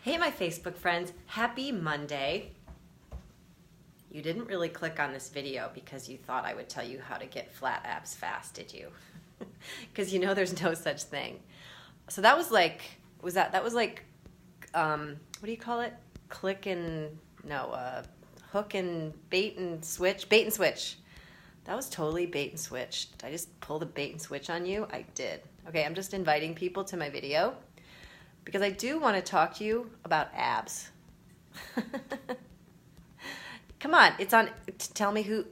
Hey, my Facebook friends, happy Monday. You didn't really click on this video because you thought I would tell you how to get flat abs fast, did you? Because you know there's no such thing. So that was like, that was like, what do you call it? Hook and bait and switch? Bait and switch. That was totally bait and switch. Did I just pull the bait and switch on you? I did. Okay, I'm just inviting people to my video because I do want to talk to you about abs. Come on, it's on. Tell me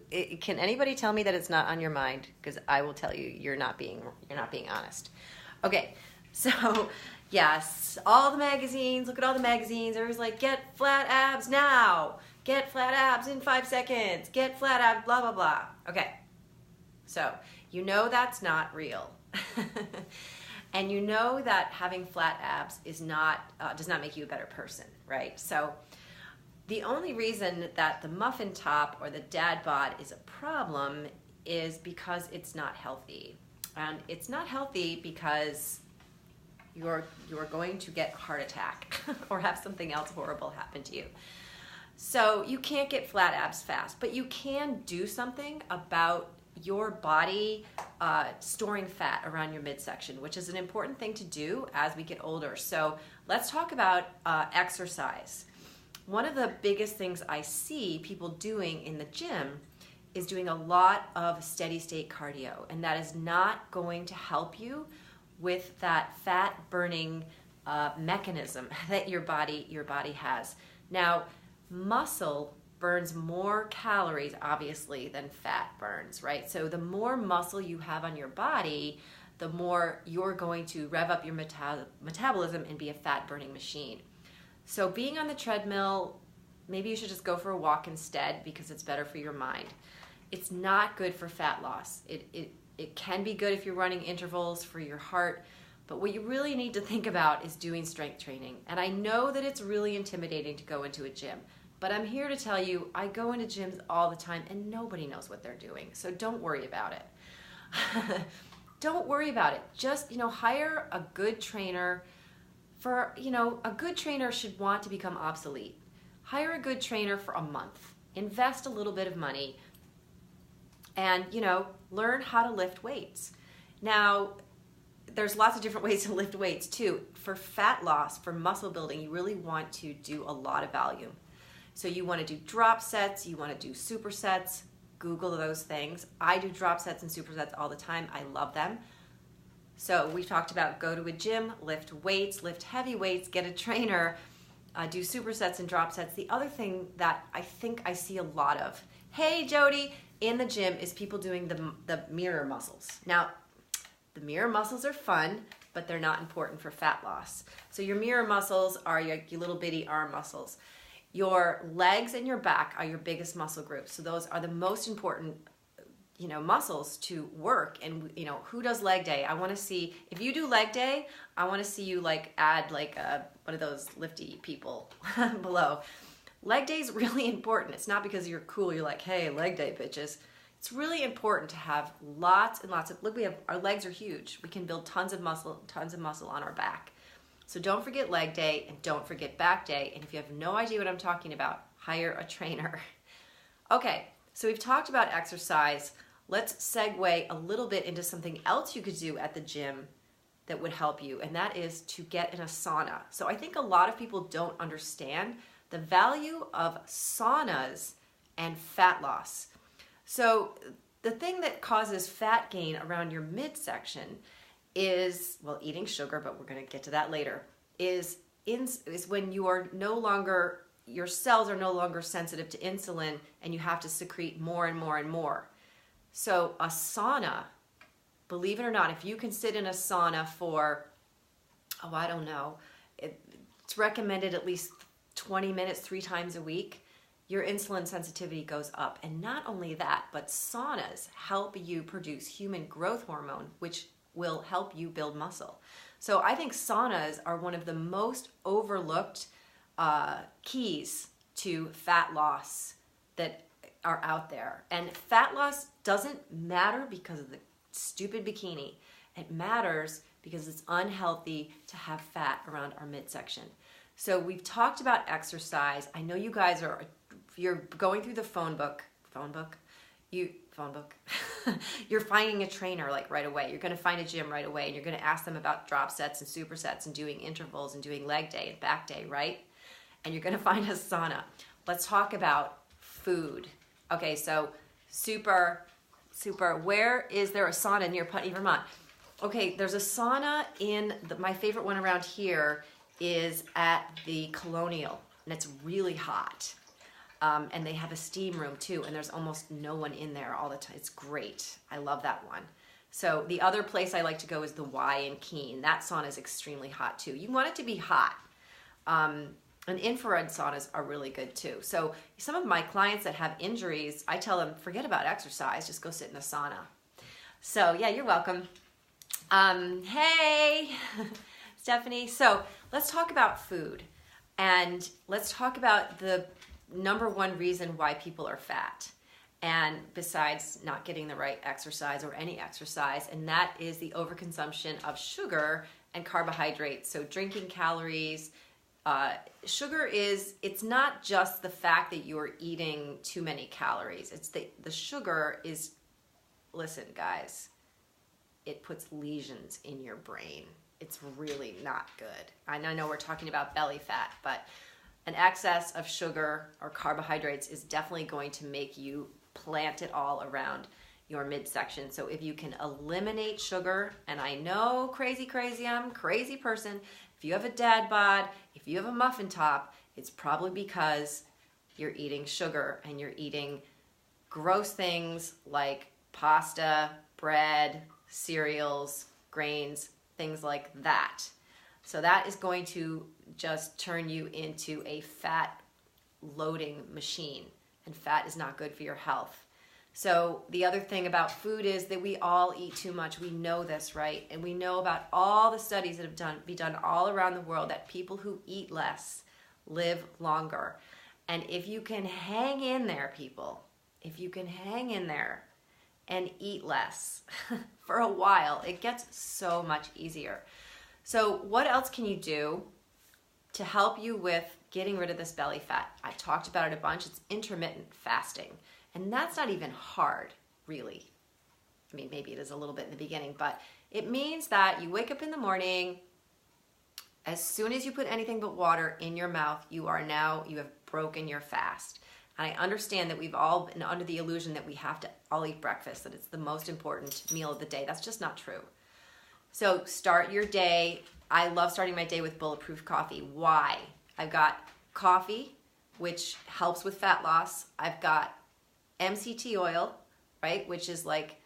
can anybody tell me that it's not on your mind? Because I will tell you, you're not being honest. Okay, so yes, all the magazines. Look at all the magazines. Everyone's like, get flat abs now. Get flat abs in 5 seconds. Get flat abs. Blah blah blah. Okay, so you know that's not real, and you know that having flat abs is not does not make you a better person, right? So the only reason that the muffin top or the dad bod is a problem is because it's not healthy. And it's not healthy because you're going to get a heart attack or have something else horrible happen to you. So you can't get flat abs fast, but you can do something about your body storing fat around your midsection, which is an important thing to do as we get older. So let's talk about exercise. One of the biggest things I see people doing in the gym is doing a lot of steady state cardio, and that is not going to help you with that fat burning mechanism that your body has. Now, muscle burns more calories, obviously, than fat burns, right? So the more muscle you have on your body, the more you're going to rev up your metabolism and be a fat burning machine. So being on the treadmill, maybe you should just go for a walk instead because it's better for your mind. It's not good for fat loss. It can be good if you're running intervals for your heart, but what you really need to think about is doing strength training. And I know that it's really intimidating to go into a gym, but I'm here to tell you I go into gyms all the time and nobody knows what they're doing. So don't worry about it. Don't worry about it. Just, hire a good trainer. A good trainer should want to become obsolete. Hire a good trainer for a month. Invest a little bit of money and, learn how to lift weights. Now, there's lots of different ways to lift weights too. For fat loss, for muscle building, you really want to do a lot of volume. So you want to do drop sets, you want to do supersets. Google those things. I do drop sets and supersets all the time. I love them. So we talked about go to a gym, lift weights, lift heavy weights, get a trainer, do supersets and drop sets. The other thing that I think I see a lot of, hey Jody, in the gym is people doing the mirror muscles. Now, the mirror muscles are fun, but they're not important for fat loss. So your mirror muscles are your little bitty arm muscles. Your legs and your back are your biggest muscle groups. So those are the most important muscles to work. And who does leg day? I want to see, if you do leg day, I want to see you add one of those lifty people below. Leg day is really important. It's not because you're cool. You're like, hey, leg day, bitches. It's really important to have lots and lots of, look, our legs are huge. We can build tons of muscle on our back. So don't forget leg day and don't forget back day. And if you have no idea what I'm talking about, hire a trainer. Okay, so we've talked about exercise. Let's segue a little bit into something else you could do at the gym that would help you, and that is to get in a sauna. So I think a lot of people don't understand the value of saunas and fat loss. So the thing that causes fat gain around your midsection is, eating sugar, but we're going to get to that later, is when your cells are no longer sensitive to insulin and you have to secrete more and more and more. So a sauna, believe it or not, if you can sit in a sauna for, it's recommended at least 20 minutes 3 times a week, your insulin sensitivity goes up. And not only that, but saunas help you produce human growth hormone, which will help you build muscle. So I think saunas are one of the most overlooked keys to fat loss that are out there. And fat loss doesn't matter because of the stupid bikini. It matters because it's unhealthy to have fat around our midsection. So we've talked about exercise. I know you guys you're going through the phone book. You're finding a trainer like right away. You're going to find a gym right away, and you're going to ask them about drop sets and supersets and doing intervals and doing leg day and back day, right? And you're going to find a sauna. Let's talk about food. Okay, so super, where is there a sauna near Putney, Vermont? Okay, there's a sauna my favorite one around here is at the Colonial, and it's really hot. And they have a steam room too, and there's almost no one in there all the time. It's great. I love that one. So the other place I like to go is the Y in Keene. That sauna is extremely hot too. You want it to be hot. And infrared saunas are really good too. So some of my clients that have injuries, I tell them, forget about exercise, just go sit in a sauna. So yeah, you're welcome. Hey, Stephanie. So let's talk about food, and let's talk about the number one reason why people are fat, and besides not getting the right exercise or any exercise, and that is the overconsumption of sugar and carbohydrates. So drinking calories, sugar it's not just the fact that you're eating too many calories. It's the sugar is, listen guys, it puts lesions in your brain. It's really not good. And I know we're talking about belly fat, but an excess of sugar or carbohydrates is definitely going to make you plant it all around your midsection. So if you can eliminate sugar, and I know crazy, I'm a crazy person. If you have a dad bod, if you have a muffin top, it's probably because you're eating sugar and you're eating gross things like pasta, bread, cereals, grains, things like that. So that is going to just turn you into a fat loading machine, and fat is not good for your health. So the other thing about food is that we all eat too much. We know this, right? And we know about all the studies that have been done all around the world that people who eat less live longer. And if you can hang in there, people, if you can hang in there and eat less for a while, it gets so much easier. So what else can you do to help you with getting rid of this belly fat? I talked about it a bunch. It's intermittent fasting. And that's not even hard, really. I mean, maybe it is a little bit in the beginning, but it means that you wake up in the morning, as soon as you put anything but water in your mouth, you have broken your fast. And I understand that we've all been under the illusion that we have to all eat breakfast, that it's the most important meal of the day. That's just not true. So start your day. I love starting my day with Bulletproof coffee. Why? I've got coffee, which helps with fat loss. I've got MCT oil, right, which is like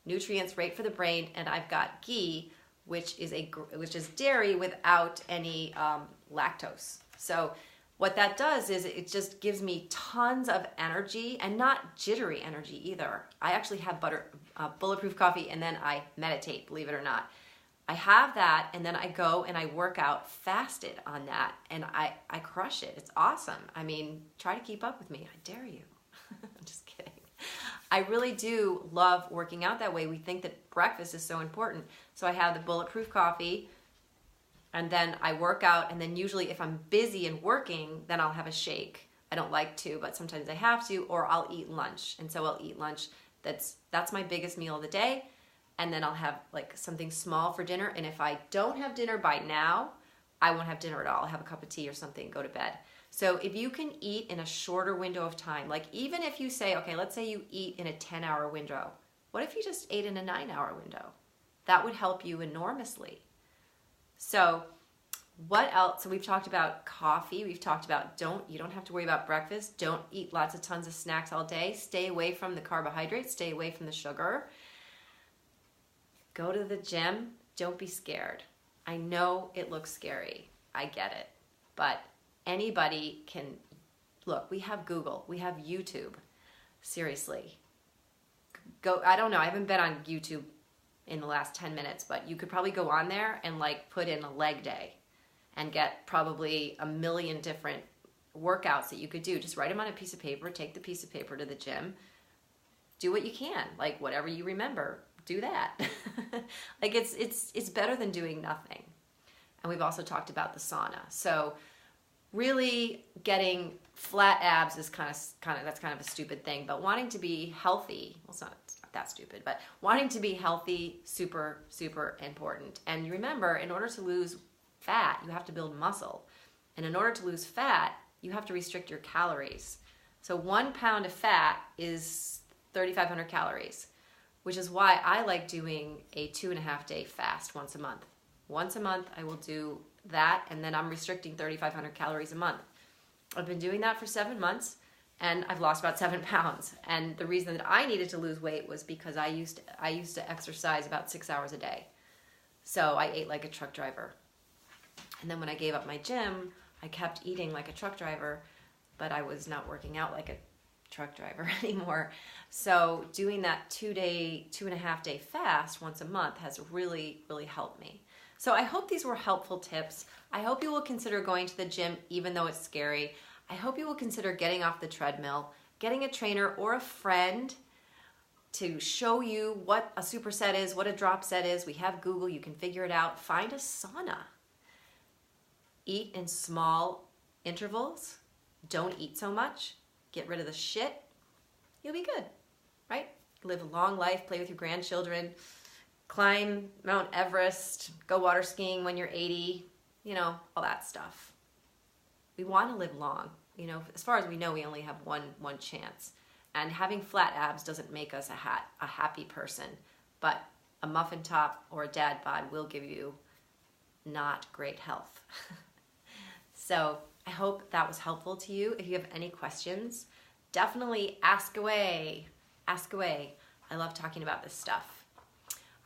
nutrients right for the brain, and I've got ghee, which is dairy without any lactose. So what that does is it just gives me tons of energy, and not jittery energy either. I actually have Bulletproof coffee, and then I meditate, believe it or not. I have that, and then I go and I work out fasted on that, and I crush it. It's awesome. I mean, try to keep up with me. I dare you. I'm just kidding. I really do love working out that way. We think that breakfast is so important. So I have the Bulletproof coffee, and then I work out, and then usually if I'm busy and working, then I'll have a shake. I don't like to, but sometimes I have to, or I'll eat lunch. And so I'll eat lunch. That's my biggest meal of the day. And then I'll have like something small for dinner. And if I don't have dinner by now, I won't have dinner at all. I'll have a cup of tea or something, go to bed. So if you can eat in a shorter window of time, like even if you say, okay, let's say you eat in a 10-hour window. What if you just ate in a 9-hour window? That would help you enormously. So what else? So we've talked about coffee. We've talked about you don't have to worry about breakfast. Don't eat tons of snacks all day. Stay away from the carbohydrates. Stay away from the sugar. Go to the gym. Don't be scared. I know it looks scary. I get it. But anybody can, look, we have Google. We have YouTube. Seriously. Go, I don't know. I haven't been on YouTube in the last 10 minutes, but you could probably go on there and like put in a leg day and get probably a million different workouts that you could do. Just write them on a piece of paper. Take the piece of paper to the gym. Do what you can, like whatever you remember. do that. Like it's better than doing nothing. And we've also talked about the sauna. So really getting flat abs is kind of a stupid thing, but wanting to be healthy, well, it's not that stupid, but wanting to be healthy, super, super important. And you remember, in order to lose fat, you have to build muscle. And in order to lose fat, you have to restrict your calories. So 1 pound of fat is 3,500 calories, which is why I like doing a 2.5 day fast once a month. Once a month, I will do that, and then I'm restricting 3,500 calories a month. I've been doing that for 7 months, and I've lost about 7 pounds. And the reason that I needed to lose weight was because I used to exercise about 6 hours a day. So I ate like a truck driver. And then when I gave up my gym, I kept eating like a truck driver, but I was not working out like a truck driver anymore. So doing that 2.5 day fast once a month has really, really helped me. So I hope these were helpful tips. I hope you will consider going to the gym even though it's scary. I hope you will consider getting off the treadmill, getting a trainer or a friend to show you what a superset is, what a drop set is. We have Google, you can figure it out. Find a sauna. Eat in small intervals. Don't eat so much. Get rid of the shit. You'll be good, right? Live a long life, play with your grandchildren, climb Mount Everest, go water skiing when you're 80, all that stuff. We want to live long. As far as we know, we only have one chance. And having flat abs doesn't make us a happy person, but a muffin top or a dad bod will give you not great health. So I hope that was helpful to you. If you have any questions, definitely ask away. Ask away. I love talking about this stuff.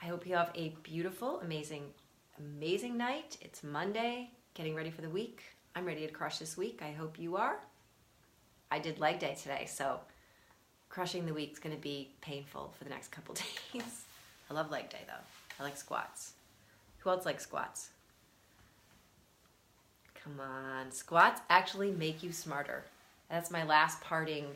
I hope you have a beautiful, amazing, amazing night. It's Monday, getting ready for the week. I'm ready to crush this week. I hope you are. I did leg day today, so crushing the week's going to be painful for the next couple days. I love leg day, though. I like squats. Who else likes squats? Come on. Squats actually make you smarter. That's my last parting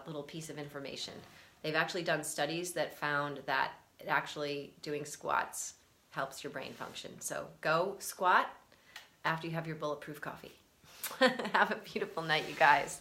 little piece of information. They've actually done studies that found that actually doing squats helps your brain function. So go squat after you have your bulletproof coffee. Have a beautiful night, you guys.